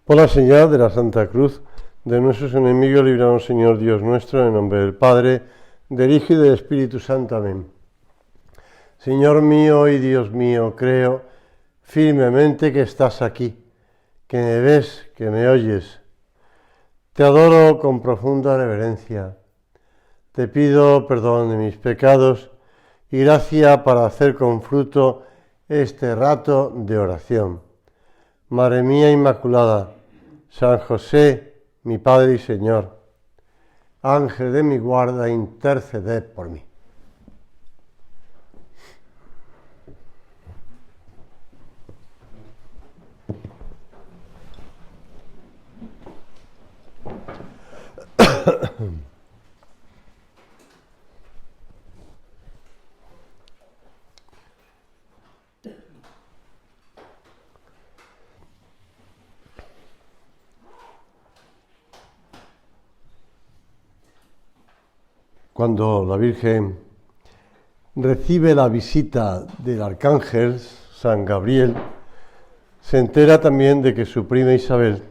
Por la señal de la Santa Cruz de nuestros enemigos, líbranos, Señor Dios nuestro, en el nombre del Padre, del Hijo y del Espíritu Santo. Amén. Señor mío y Dios mío, creo firmemente que estás aquí, que me ves, que me oyes. Te adoro con profunda reverencia. Te pido perdón de mis pecados y gracia para hacer con fruto este rato de oración. Madre mía Inmaculada, San José, mi Padre y Señor, Ángel de mi guarda, interceded por mí. Cuando la Virgen recibe la visita del arcángel San Gabriel, se entera también de que su prima Isabel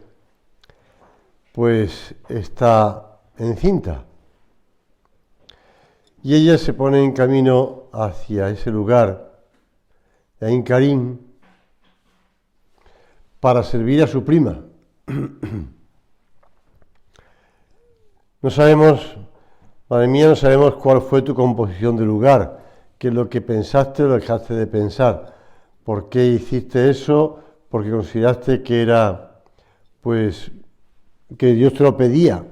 pues está encinta. Y ella se pone en camino hacia ese lugar de Ain Karim para servir a su prima. No sabemos, madre mía, no sabemos cuál fue tu composición de lugar, qué es lo que pensaste o dejaste de pensar, por qué hiciste eso, porque consideraste que era, pues, que Dios te lo pedía,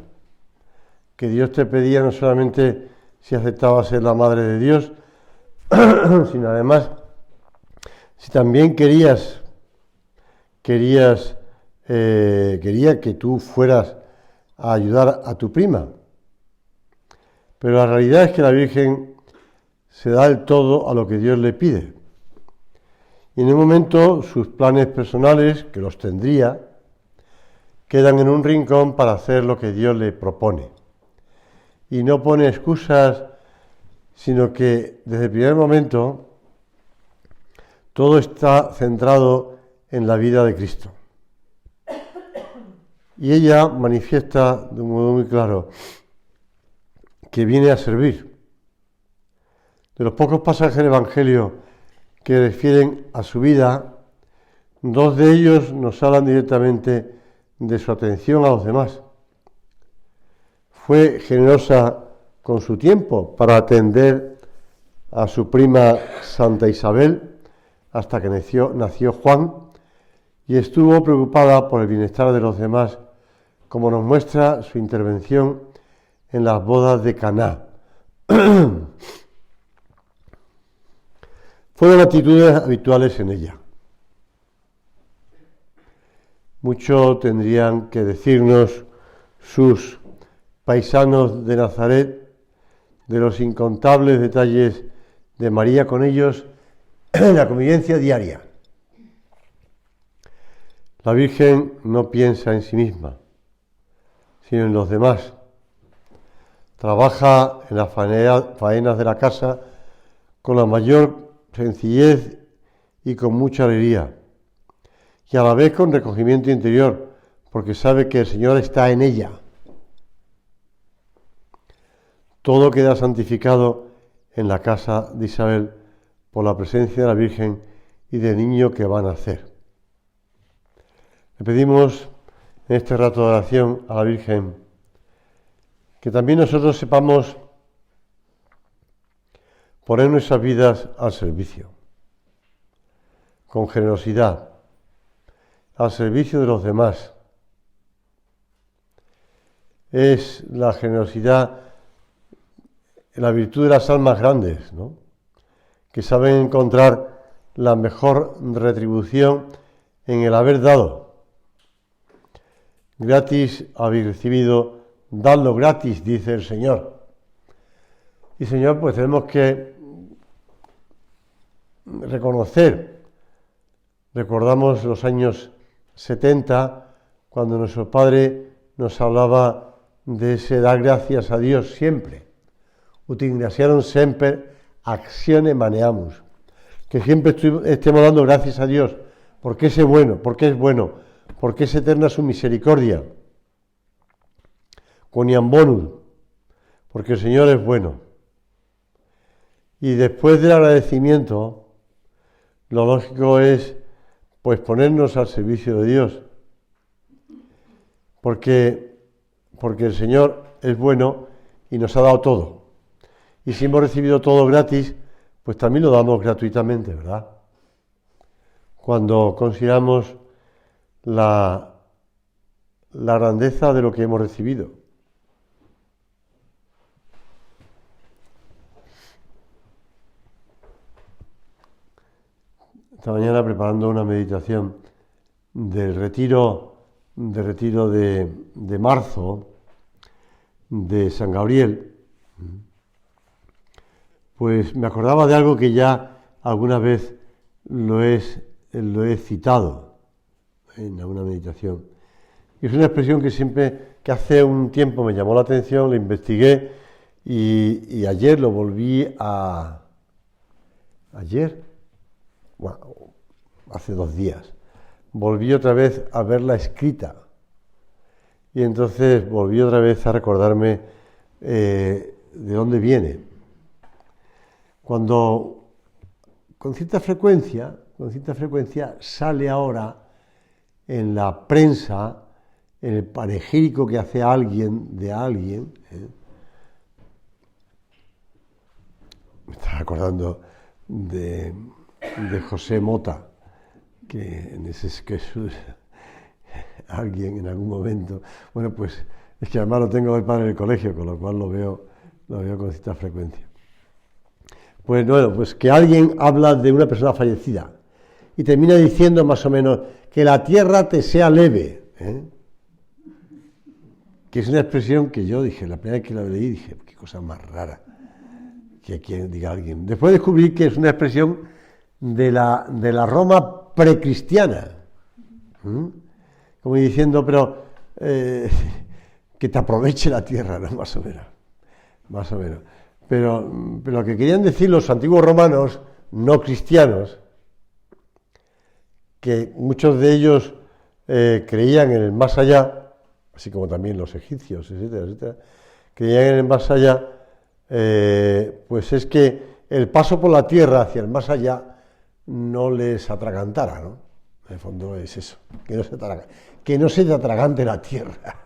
que Dios te pedía no solamente si aceptabas ser la madre de Dios, sino además, si también quería que tú fueras a ayudar a tu prima. Pero la realidad es que la Virgen se da el todo a lo que Dios le pide. Y en un momento sus planes personales, que los tendría, quedan en un rincón para hacer lo que Dios le propone. Y no pone excusas, sino que desde el primer momento todo está centrado en la vida de Cristo. Y ella manifiesta de un modo muy claro que viene a servir. De los pocos pasajes del Evangelio que refieren a su vida, dos de ellos nos hablan directamente de su atención a los demás. Fue generosa con su tiempo para atender a su prima Santa Isabel hasta que nació Juan, y estuvo preocupada por el bienestar de los demás, como nos muestra su intervención en las bodas de Caná. Fueron actitudes habituales en ella. Mucho tendrían que decirnos sus paisanos de Nazaret de los incontables detalles de María con ellos en la convivencia diaria. La Virgen no piensa en sí misma, sino en los demás. Trabaja en las faenas de la casa con la mayor sencillez y con mucha alegría, y a la vez con recogimiento interior, porque sabe que el Señor está en ella. Todo queda santificado en la casa de Isabel por la presencia de la Virgen y del niño que va a nacer. Le pedimos en este rato de oración a la Virgen que también nosotros sepamos poner nuestras vidas al servicio, con generosidad, al servicio de los demás. Es la generosidad la virtud de las almas grandes, ¿no?, que saben encontrar la mejor retribución en el haber dado. Gratis habéis recibido, dadlo gratis, dice el Señor. Y Señor, pues tenemos que reconocer, recordamos los años 70, cuando nuestro Padre nos hablaba de ese dar gracias a Dios siempre. Ut ingratiarum semper actione maneamus. Que siempre estemos dando gracias a Dios, porque es bueno, porque es eterna su misericordia. Quoniam bonum, porque el Señor es bueno. Y después del agradecimiento, lo lógico es pues ponernos al servicio de Dios, porque el Señor es bueno y nos ha dado todo. Y si hemos recibido todo gratis, pues también lo damos gratuitamente, ¿verdad? Cuando consideramos la grandeza de lo que hemos recibido. Esta mañana preparando una meditación del retiro de marzo de San Gabriel, pues me acordaba de algo que ya alguna vez lo he citado en alguna meditación. Y es una expresión que hace un tiempo me llamó la atención, la investigué y ayer lo volví a... Bueno, hace 2 días, volví otra vez a verla escrita y entonces volví otra vez a recordarme de dónde viene. Cuando con cierta frecuencia sale ahora en la prensa, en el panegírico que hace alguien de alguien, me estaba acordando de José Mota, que alguien en algún momento, bueno, pues es que además lo tengo de padre en el colegio, con lo cual lo veo con cierta frecuencia. Pues bueno, pues que alguien habla de una persona fallecida y termina diciendo más o menos que la tierra te sea leve, que es una expresión que yo dije, la primera vez que la leí dije, qué cosa más rara que quien diga alguien. Después descubrí que es una expresión de la Roma precristiana, como diciendo, pero que te aproveche la tierra, ¿no? Más o menos. Pero lo que querían decir los antiguos romanos no cristianos, que muchos de ellos creían en el más allá, así como también los egipcios, etcétera, creían en el más allá, pues es que el paso por la tierra hacia el más allá no les atragantara, ¿no? En el fondo es eso, que no se te atragante la tierra.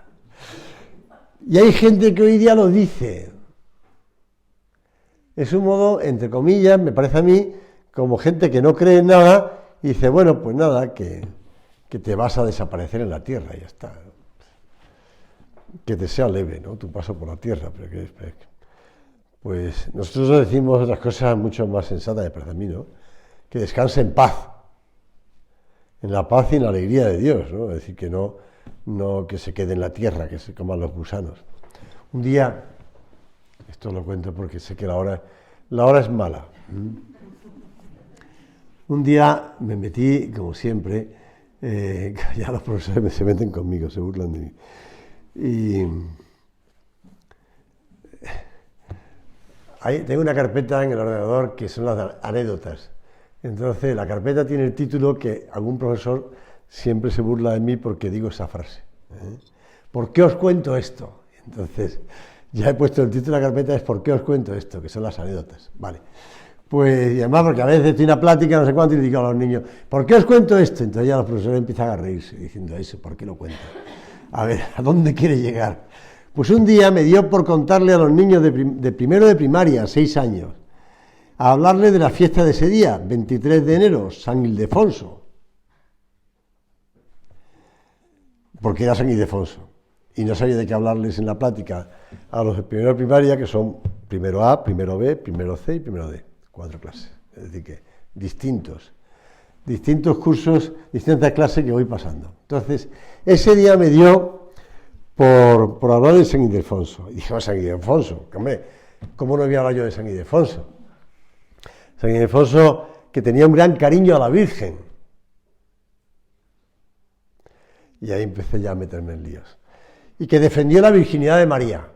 Y hay gente que hoy día lo dice. Es un modo, entre comillas, me parece a mí, como gente que no cree en nada y dice, bueno, pues nada, que te vas a desaparecer en la tierra y ya está. Que te sea leve, ¿no? Tu paso por la tierra, pero pues nosotros decimos otras cosas mucho más sensatas, me parece a mí, ¿no? Que descanse en paz, en la paz y en la alegría de Dios, ¿no? Es decir, que no que se quede en la tierra, que se coman los gusanos. Un día, esto lo cuento porque sé que la hora es mala. Un día me metí, como siempre, ya los profesores se meten conmigo, se burlan de mí. Y tengo una carpeta en el ordenador que son las anécdotas. Entonces, la carpeta tiene el título que algún profesor siempre se burla de mí porque digo esa frase. ¿Por qué os cuento esto? Entonces, ya he puesto el título de la carpeta, es ¿por qué os cuento esto? Que son las anécdotas. Vale. Pues, y además, porque a veces estoy en una plática, no sé cuánto, y le digo a los niños, ¿por qué os cuento esto? Entonces ya los profesores empiezan a reírse, diciendo eso, ¿por qué lo cuentan? A ver, ¿a dónde quiere llegar? Pues un día me dio por contarle a los niños de primero de primaria, 6 años, a hablarle de la fiesta de ese día, 23 de enero, San Ildefonso. Porque era San Ildefonso. Y no sabía de qué hablarles en la plática a los de primero de primaria, que son primero A, primero B, primero C y primero D. 4 clases. Es decir, que distintos cursos, distintas clases que voy pasando. Entonces, ese día me dio por hablar de San Ildefonso. Y dije, San Ildefonso, hombre, ¿cómo no voy a hablar yo de San Ildefonso? San Ildefonso, que tenía un gran cariño a la Virgen. Y ahí empecé ya a meterme en líos. Y que defendió la virginidad de María.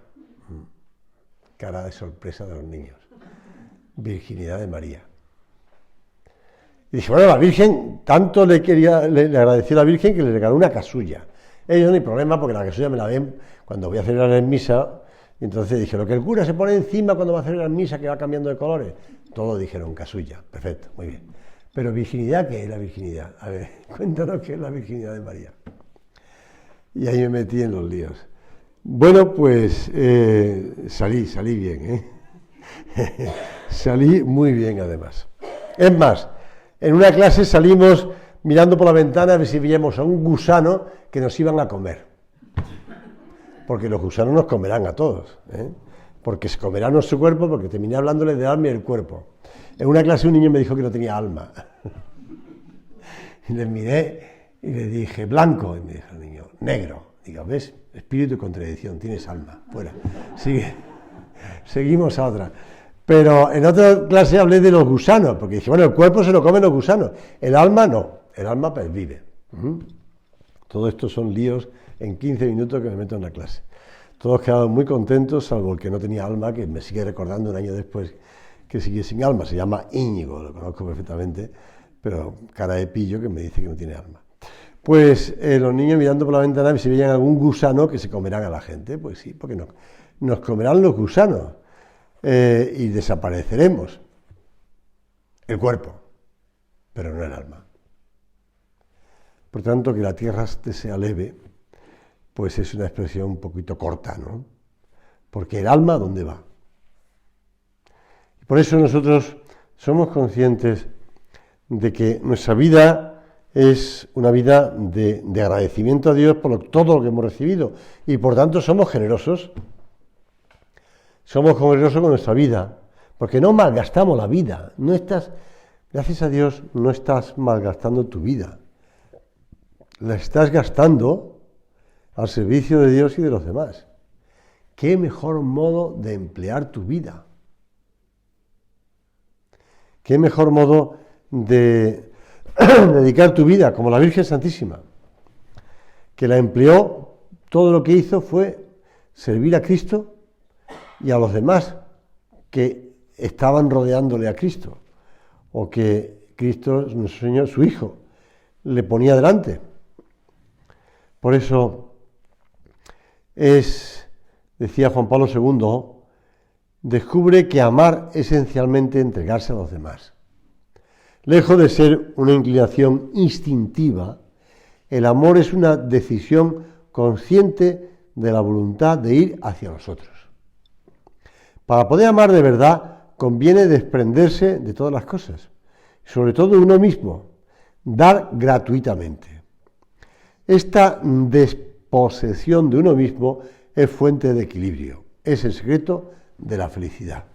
Cara de sorpresa de los niños. Virginidad de María. Y dije, bueno, la Virgen, tanto le agradeció a la Virgen que le regaló una casulla. Ellos no hay problema porque la casulla me la ven cuando voy a celebrar en misa. Y entonces dije, lo que el cura se pone encima cuando va a celebrar en misa, que va cambiando de colores. Todos dijeron casulla, perfecto, muy bien. Pero virginidad, ¿qué es la virginidad? A ver, cuéntanos qué es la virginidad de María. Y ahí me metí en los líos. Bueno, pues salí bien, salí muy bien además. Es más, en una clase salimos mirando por la ventana a ver si veíamos a un gusano que nos iban a comer. Porque los gusanos nos comerán a todos, porque se comerán nuestro cuerpo, porque terminé hablándoles del alma y del cuerpo. En una clase un niño me dijo que no tenía alma. Y le miré y le dije, blanco, y me dijo el niño, negro. Digo, ¿ves? Espíritu de contradicción, tienes alma, fuera. Sigue. Seguimos a otra. Pero en otra clase hablé de los gusanos, porque dije, bueno, el cuerpo se lo comen los gusanos, el alma no, el alma pues vive. Todo esto son líos en 15 minutos que me meto en la clase. Todos quedaron muy contentos, salvo el que no tenía alma, que me sigue recordando un año después que sigue sin alma, se llama Íñigo, lo conozco perfectamente, pero cara de pillo que me dice que no tiene alma. Pues los niños mirando por la ventana, si veían algún gusano que se comerán a la gente, pues sí, porque no, nos comerán los gusanos y desapareceremos. El cuerpo, pero no el alma. Por tanto, que la tierra te sea leve, pues es una expresión un poquito corta, ¿no? Porque el alma, ¿dónde va? Y por eso nosotros somos conscientes de que nuestra vida es una vida de agradecimiento a Dios por todo lo que hemos recibido y por tanto somos generosos. Somos generosos con nuestra vida, porque no malgastamos la vida. No estás, gracias a Dios, no estás malgastando tu vida. La estás gastando al servicio de Dios y de los demás. ¿Qué mejor modo de emplear tu vida? ¿Qué mejor modo de dedicar tu vida, como la Virgen Santísima, que la empleó, todo lo que hizo fue servir a Cristo y a los demás que estaban rodeándole a Cristo, o que Cristo, nuestro Señor, su Hijo, le ponía delante. Por eso decía Juan Pablo II, descubre que amar es esencialmente entregarse a los demás. Lejos de ser una inclinación instintiva, el amor es una decisión consciente de la voluntad de ir hacia los otros. Para poder amar de verdad, conviene desprenderse de todas las cosas, sobre todo de uno mismo, dar gratuitamente. Esta desposesión de uno mismo es fuente de equilibrio, es el secreto de la felicidad.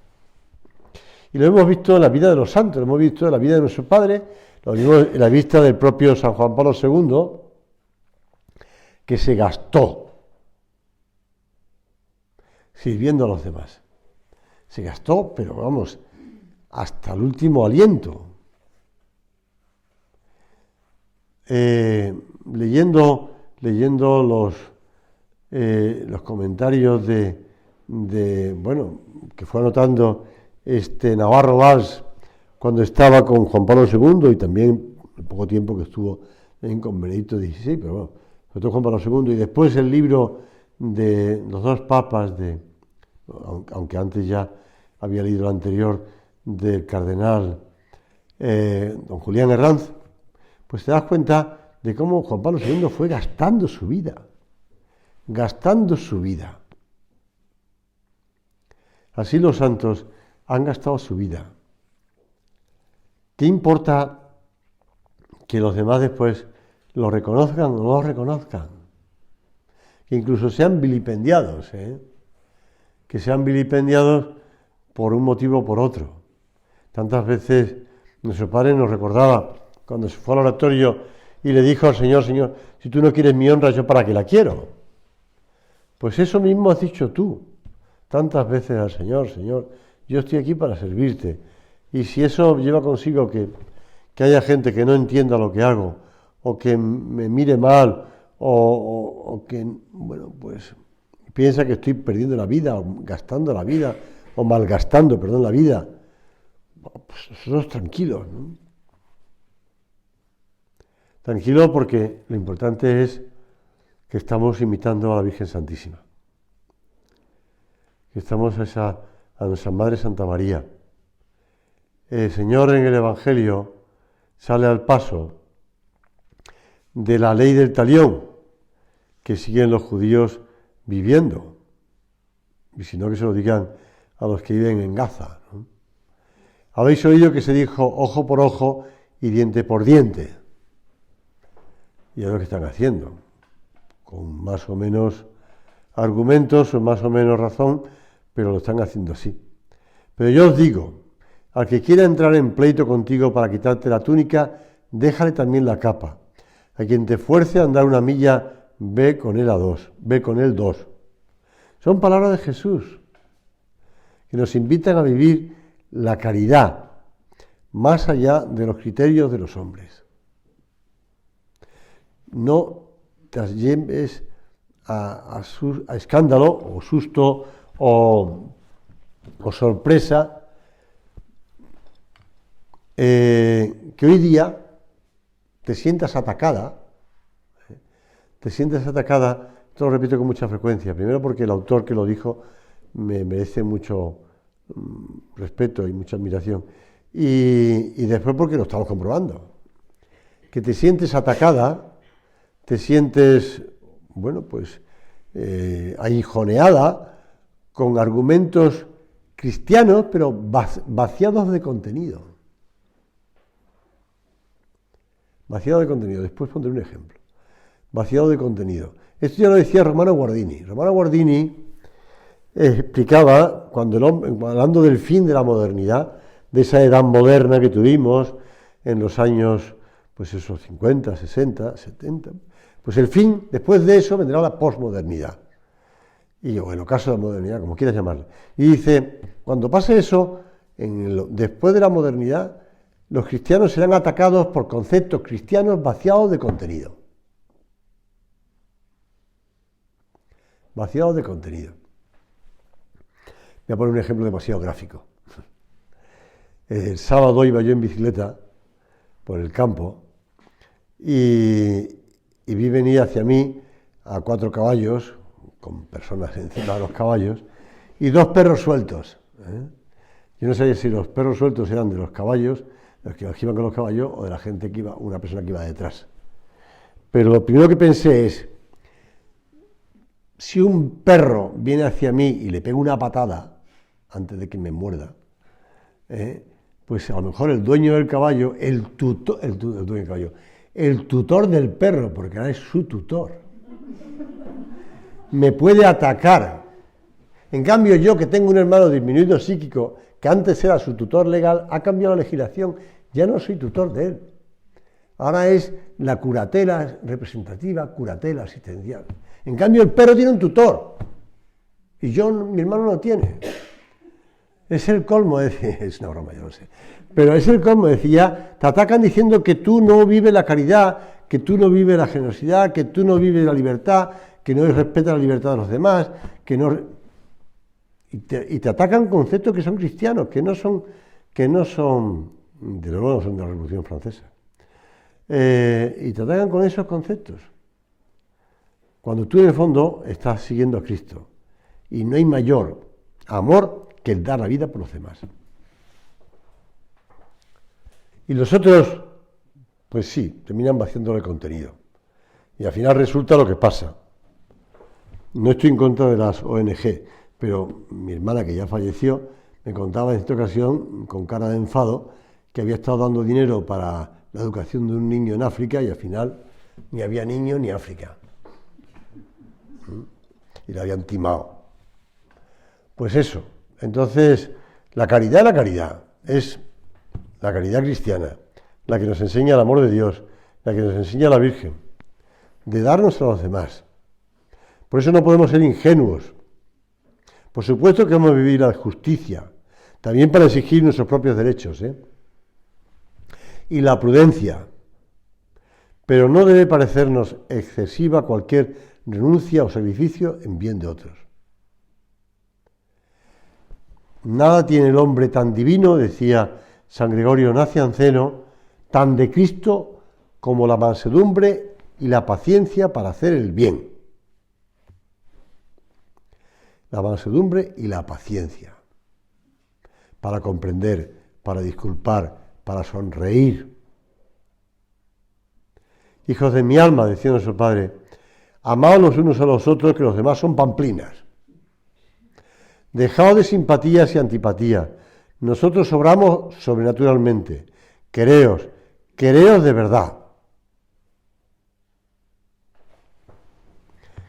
Y lo hemos visto en la vida de los santos, lo hemos visto en la vida de nuestro Padre, lo vimos en la vista del propio San Juan Pablo II, que se gastó sirviendo a los demás. Se gastó, pero vamos, hasta el último aliento. Leyendo los comentarios bueno, que fue anotando Navarro Valls cuando estaba con Juan Pablo II y también el poco tiempo que estuvo con Benedicto XVI, pero bueno, sobre todo Juan Pablo II, y después el libro de los dos papas, aunque antes ya había leído el anterior, del cardenal don Julián Herranz, pues te das cuenta de cómo Juan Pablo II fue gastando su vida. Así los santos han gastado su vida. ¿Qué importa que los demás después lo reconozcan o no lo reconozcan? Que incluso sean vilipendiados, que sean vilipendiados por un motivo o por otro. Tantas veces nuestro Padre nos recordaba cuando se fue al oratorio y le dijo al Señor, Señor, si tú no quieres mi honra, ¿yo para qué la quiero? Pues eso mismo has dicho tú tantas veces al Señor, Señor, yo estoy aquí para servirte. Y si eso lleva consigo que haya gente que no entienda lo que hago, o que me mire mal, o que, bueno, pues piensa que estoy perdiendo la vida, o gastando la vida, o malgastando, perdón, la vida, pues nosotros tranquilos, ¿no? Tranquilo porque lo importante es que estamos imitando a la Virgen Santísima. Que estamos a nuestra Madre Santa María. El Señor en el Evangelio sale al paso de la ley del talión que siguen los judíos viviendo. Y si no, que se lo digan a los que viven en Gaza, ¿no? Habéis oído que se dijo ojo por ojo y diente por diente. Y es lo que están haciendo, con más o menos argumentos o más o menos razón, pero lo están haciendo así. Pero yo os digo, al que quiera entrar en pleito contigo para quitarte la túnica, déjale también la capa. A quien te fuerce a andar una milla, ve con él dos. Son palabras de Jesús, que nos invitan a vivir la caridad, más allá de los criterios de los hombres. No te lleves a escándalo, o susto, o sorpresa, que hoy día te sientas atacada, esto lo repito con mucha frecuencia, primero porque el autor que lo dijo me merece mucho respeto y mucha admiración, y después porque lo estamos comprobando, que te sientes atacada, te sientes, aguijoneada con argumentos cristianos, pero vaciados de contenido. Vaciado de contenido. Después pondré un ejemplo. Vaciado de contenido. Esto ya lo decía Romano Guardini. Romano Guardini explicaba, hablando del fin de la modernidad, de esa edad moderna que tuvimos en los años, 50, 60, 70, pues el fin, después de eso, vendrá la posmodernidad. Y o el ocaso de la modernidad, como quieras llamarla. Y dice, cuando pase eso, después de la modernidad, los cristianos serán atacados por conceptos cristianos vaciados de contenido. Vaciados de contenido. Voy a poner un ejemplo demasiado gráfico. El sábado iba yo en bicicleta por el campo y vi venir hacia mí a 4 caballos, con personas encima de los caballos, y 2 perros sueltos. Yo no sabía si los perros sueltos eran de los caballos, los que iban con los caballos, o de la gente que iba, una persona que iba detrás. Pero lo primero que pensé es, si un perro viene hacia mí y le pego una patada antes de que me muerda, pues a lo mejor el dueño del caballo, el tutor del perro, porque ahora es su tutor, me puede atacar. En cambio, yo, que tengo un hermano disminuido psíquico, que antes era su tutor legal, ha cambiado la legislación, ya no soy tutor de él. Ahora es la curatela representativa, curatela asistencial. En cambio, el perro tiene un tutor, y mi hermano no tiene. Es el colmo, es una broma, yo lo sé, pero es el colmo, decía, te atacan diciendo que tú no vives la caridad, que tú no vives la generosidad, que tú no vives la libertad, que no respetas la libertad de los demás, y te atacan conceptos que son cristianos, que no son, de luego no son de la Revolución Francesa, y te atacan con esos conceptos, cuando tú en el fondo estás siguiendo a Cristo, y no hay mayor amor que el dar la vida por los demás. Y los otros, pues sí, terminan vaciándole contenido. Y al final resulta lo que pasa. No estoy en contra de las ONG, pero mi hermana, que ya falleció, me contaba en esta ocasión, con cara de enfado, que había estado dando dinero para la educación de un niño en África y al final ni había niño ni África. Y la habían timado. Pues eso. Entonces, la caridad es la caridad cristiana, la que nos enseña el amor de Dios, la que nos enseña la Virgen, de darnos a los demás. Por eso no podemos ser ingenuos. Por supuesto que vamos a vivir la justicia, también para exigir nuestros propios derechos, y la prudencia, pero no debe parecernos excesiva cualquier renuncia o sacrificio en bien de otros. Nada tiene el hombre tan divino, decía San Gregorio Nacianceno, tan de Cristo como la mansedumbre y la paciencia para hacer el bien. La mansedumbre y la paciencia para comprender, para disculpar, para sonreír. Hijos de mi alma, decía nuestro Padre, amaos los unos a los otros, que los demás son pamplinas. Dejaos de simpatías y antipatías. Nosotros obramos sobrenaturalmente. Quereos de verdad.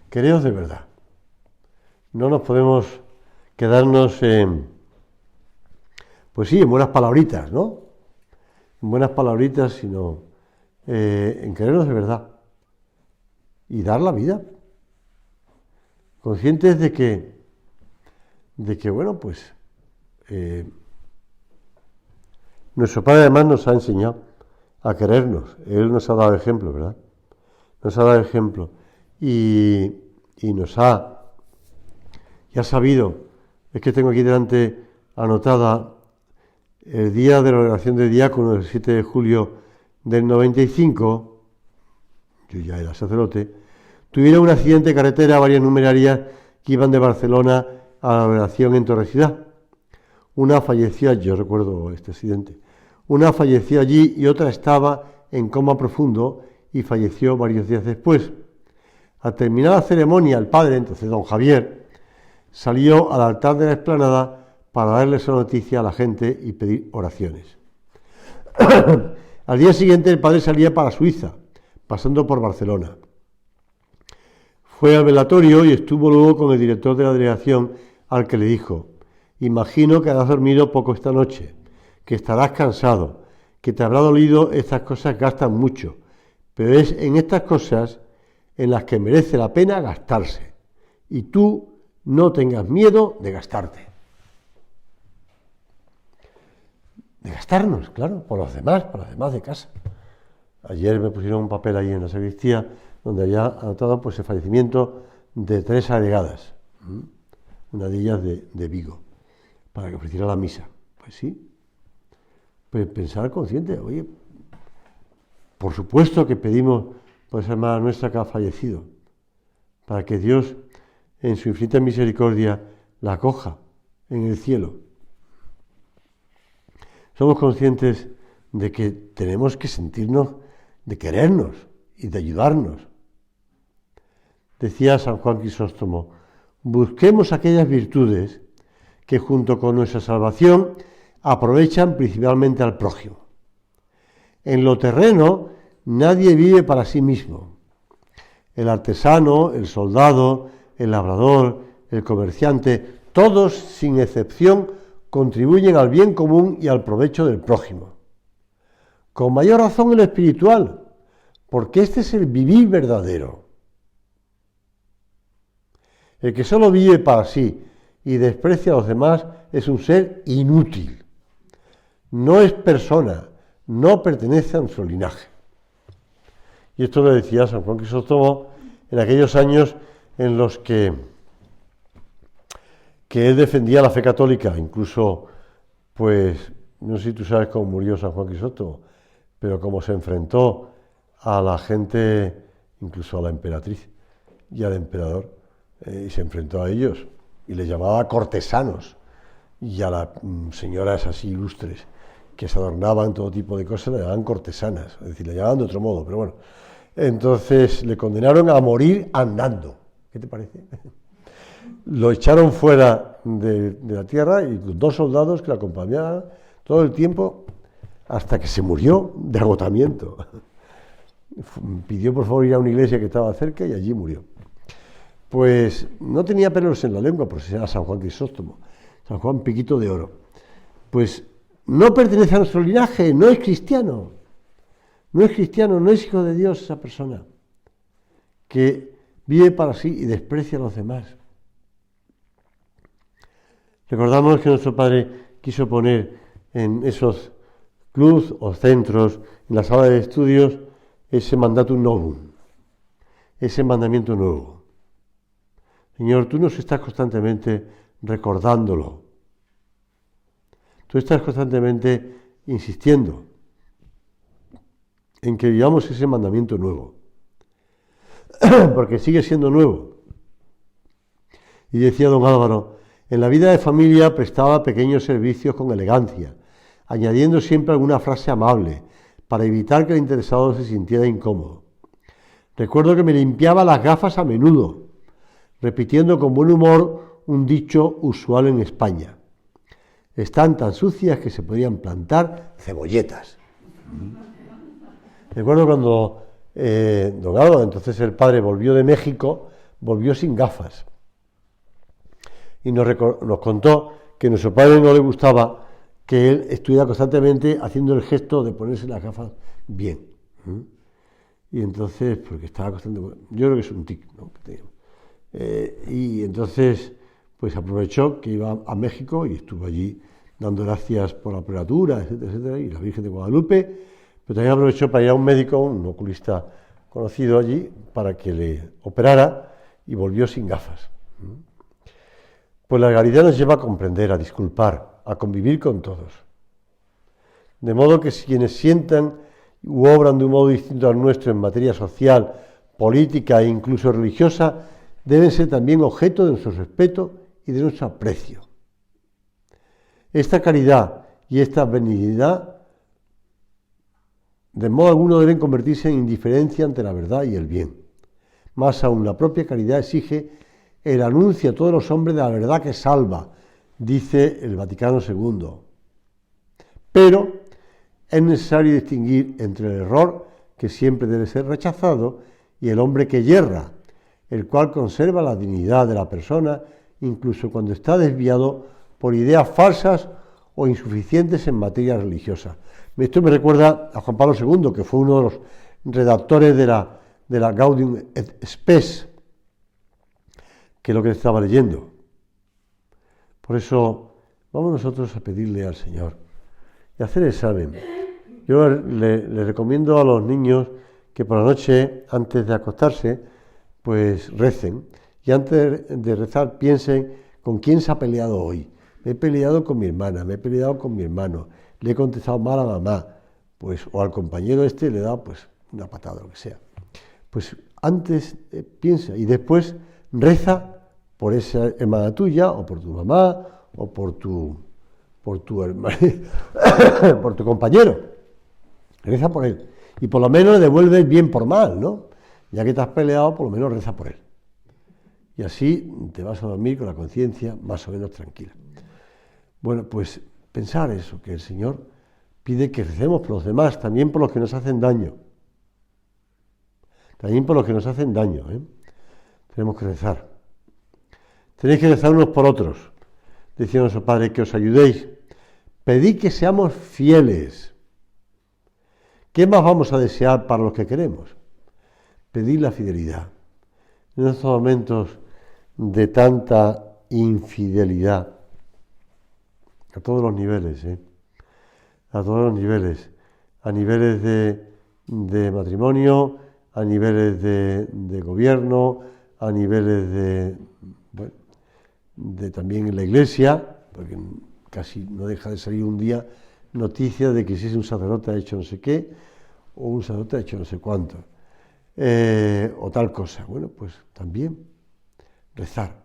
Quereos de verdad. No nos podemos quedarnos en buenas palabritas, ¿no? En buenas palabritas, sino en querernos de verdad. Y dar la vida. Conscientes de que nuestro Padre además nos ha enseñado a querernos. Él nos ha dado ejemplo, ¿verdad? Nos ha dado ejemplo. Y nos ha sabido, es que tengo aquí delante anotada el día de la ordenación de diácono, el 7 de julio del 95, yo ya era sacerdote, tuvieron un accidente de carretera, varias numerarias que iban de Barcelona a la ordenación en Torre-Ciudad. Una falleció, yo recuerdo este accidente, una falleció allí y otra estaba en coma profundo y falleció varios días después. Al terminar la ceremonia, el padre, entonces don Javier, salió al altar de la explanada para darle esa noticia a la gente y pedir oraciones. Al día siguiente el padre salía para Suiza, pasando por Barcelona. Fue al velatorio y estuvo luego con el director de la delegación, al que le dijo: imagino que habrás dormido poco esta noche, que estarás cansado, que te habrá dolido, estas cosas gastan mucho, pero es en estas cosas en las que merece la pena gastarse, y tú no tengas miedo de gastarte. De gastarnos, claro, por los demás, para los demás de casa. Ayer me pusieron un papel ahí en la sacristía donde había anotado el fallecimiento de 3 agregadas, una de ellas de Vigo, para que ofreciera la misa. Pues sí, pues pensar consciente, oye, por supuesto que pedimos por esa hermana nuestra que ha fallecido, para que Dios, en su infinita misericordia, la acoja en el cielo. Somos conscientes de que tenemos que sentirnos, de querernos y de ayudarnos. Decía San Juan Crisóstomo: busquemos aquellas virtudes que junto con nuestra salvación aprovechan principalmente al prójimo. En lo terreno nadie vive para sí mismo. El artesano, el soldado, el labrador, el comerciante, todos sin excepción contribuyen al bien común y al provecho del prójimo. Con mayor razón en lo espiritual, porque este es el vivir verdadero. El que solo vive para sí y desprecia a los demás es un ser inútil. No es persona, no pertenece a nuestro linaje. Y esto lo decía San Juan Crisóstomo en aquellos años en los que él defendía la fe católica. Incluso, pues, no sé si tú sabes cómo murió San Juan Crisóstomo, pero cómo se enfrentó a la gente, incluso a la emperatriz y al emperador, y se enfrentó a ellos, y les llamaba cortesanos, y a las señoras así ilustres, que se adornaban todo tipo de cosas, le llamaban cortesanas, es decir, le llamaban de otro modo, pero bueno. Entonces le condenaron a morir andando. ¿Qué te parece? Lo echaron fuera de la tierra y 2 soldados que lo acompañaban todo el tiempo hasta que se murió de agotamiento. Pidió por favor ir a una iglesia que estaba cerca y allí murió. Pues no tenía pelos en la lengua, por eso era San Juan Crisóstomo, San Juan Piquito de Oro. Pues no pertenece a nuestro linaje, no es cristiano. No es cristiano, no es hijo de Dios esa persona que vive para sí y desprecia a los demás. Recordamos que nuestro Padre quiso poner en esos clubs o centros, en la sala de estudios, ese mandatum novum, ese mandamiento nuevo. Señor, tú nos estás constantemente recordándolo. Tú estás constantemente insistiendo en que vivamos ese mandamiento nuevo, porque sigue siendo nuevo. Y decía don Álvaro, en la vida de familia prestaba pequeños servicios con elegancia, añadiendo siempre alguna frase amable, para evitar que el interesado se sintiera incómodo. Recuerdo que me limpiaba las gafas a menudo, repitiendo con buen humor un dicho usual en España. Están tan sucias que se podían plantar cebolletas. Recuerdo cuando don Álvaro, entonces el padre, volvió de México, volvió sin gafas. Y nos contó que a nuestro padre no le gustaba que él estuviera constantemente haciendo el gesto de ponerse las gafas bien. Y entonces, porque estaba constantemente, yo creo que es un tic, ¿no?, que tenía. Y entonces, pues aprovechó que iba a México y estuvo allí dando gracias por la operatura, etcétera, etcétera, y la Virgen de Guadalupe, pero también aprovechó para ir a un médico, un oculista conocido allí, para que le operara, y volvió sin gafas. Pues la caridad nos lleva a comprender, a disculpar, a convivir con todos. De modo que quienes sientan u obran de un modo distinto al nuestro en materia social, política e incluso religiosa, deben ser también objeto de nuestro respeto y de nuestro aprecio. Esta caridad y esta benignidad, de modo alguno, deben convertirse en indiferencia ante la verdad y el bien. Más aún, la propia caridad exige el anuncio a todos los hombres de la verdad que salva, dice el Vaticano II. Pero es necesario distinguir entre el error, que siempre debe ser rechazado, y el hombre que yerra, el cual conserva la dignidad de la persona, incluso cuando está desviado por ideas falsas o insuficientes en materia religiosa. Esto me recuerda a Juan Pablo II, que fue uno de los redactores de la Gaudium et Spes, que es lo que estaba leyendo. Por eso, vamos nosotros a pedirle al Señor y hacer el examen. Yo le recomiendo a los niños que por la noche, antes de acostarse, pues recen. Y antes de rezar piensen con quién se ha peleado hoy. Me he peleado con mi hermana, me he peleado con mi hermano, le he contestado mal a mamá, pues, o al compañero le he dado pues una patada, lo que sea. Pues antes piensa y después reza por esa hermana tuya, o por tu mamá, o por tu hermano, por tu compañero. Reza por él. Y por lo menos le devuelves bien por mal, ¿no? Ya que te has peleado, por lo menos reza por él. Y así te vas a dormir con la conciencia más o menos tranquila. Bueno, pues pensar eso, que el Señor pide que recemos por los demás, también por los que nos hacen daño. También por los que nos hacen daño, ¿eh? Tenemos que rezar. Tenéis que rezar unos por otros. Decía nuestro Padre, que os ayudéis. Pedid que seamos fieles. ¿Qué más vamos a desear para los que queremos? Pedid la fidelidad. En estos momentos de tanta infidelidad, a todos los niveles, a todos los niveles, a niveles de matrimonio, a niveles de gobierno, a niveles de también en la Iglesia, porque casi no deja de salir un día noticia de que si es un sacerdote ha hecho no sé qué, o un sacerdote ha hecho no sé cuánto, o tal cosa. Bueno, pues también rezar.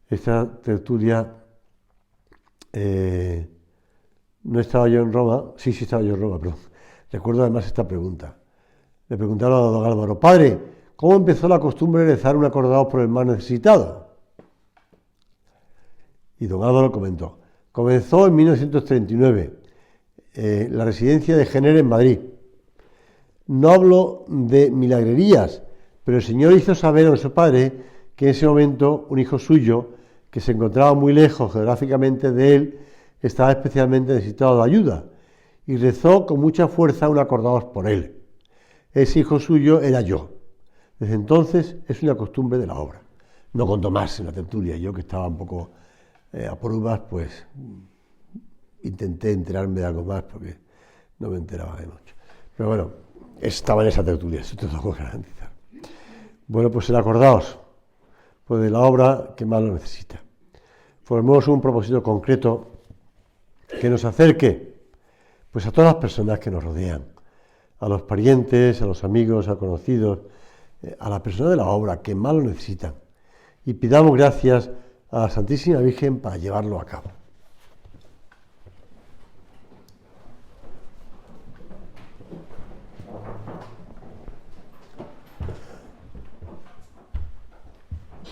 Esta tertulia, no estaba yo en Roma, sí estaba yo en Roma, perdón. Recuerdo además esta pregunta. Le preguntaron a don Álvaro, padre, ¿cómo empezó la costumbre de rezar un acordado por el más necesitado? Y don Álvaro comentó, comenzó en 1939, la residencia de Jenner en Madrid. No hablo de milagrerías, pero el Señor hizo saber a nuestro padre que en ese momento un hijo suyo, que se encontraba muy lejos geográficamente de él, estaba especialmente necesitado de ayuda, y rezó con mucha fuerza un acordado por él. Ese hijo suyo era yo. Desde entonces es una costumbre de la obra. No contó más en la tertulia. Yo, que estaba un poco a pruebas, pues intenté enterarme de algo más porque no me enteraba de mucho. Pero bueno, estaba en esa tertulia, eso te lo puedo garantizar. Bueno, pues el acordaos, pues de la obra que más lo necesita. Formemos un propósito concreto que nos acerque pues a todas las personas que nos rodean, a los parientes, a los amigos, a conocidos, a la persona de la obra que más lo necesitan. Y pidamos gracias a la Santísima Virgen para llevarlo a cabo.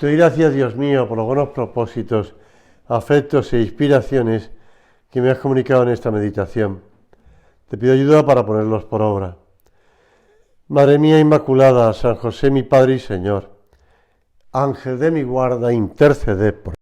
Te doy gracias, Dios mío, por los buenos propósitos, afectos e inspiraciones que me has comunicado en esta meditación. Te pido ayuda para ponerlos por obra. Madre mía Inmaculada, San José mi Padre y Señor, Ángel de mi guarda, interceded por mí.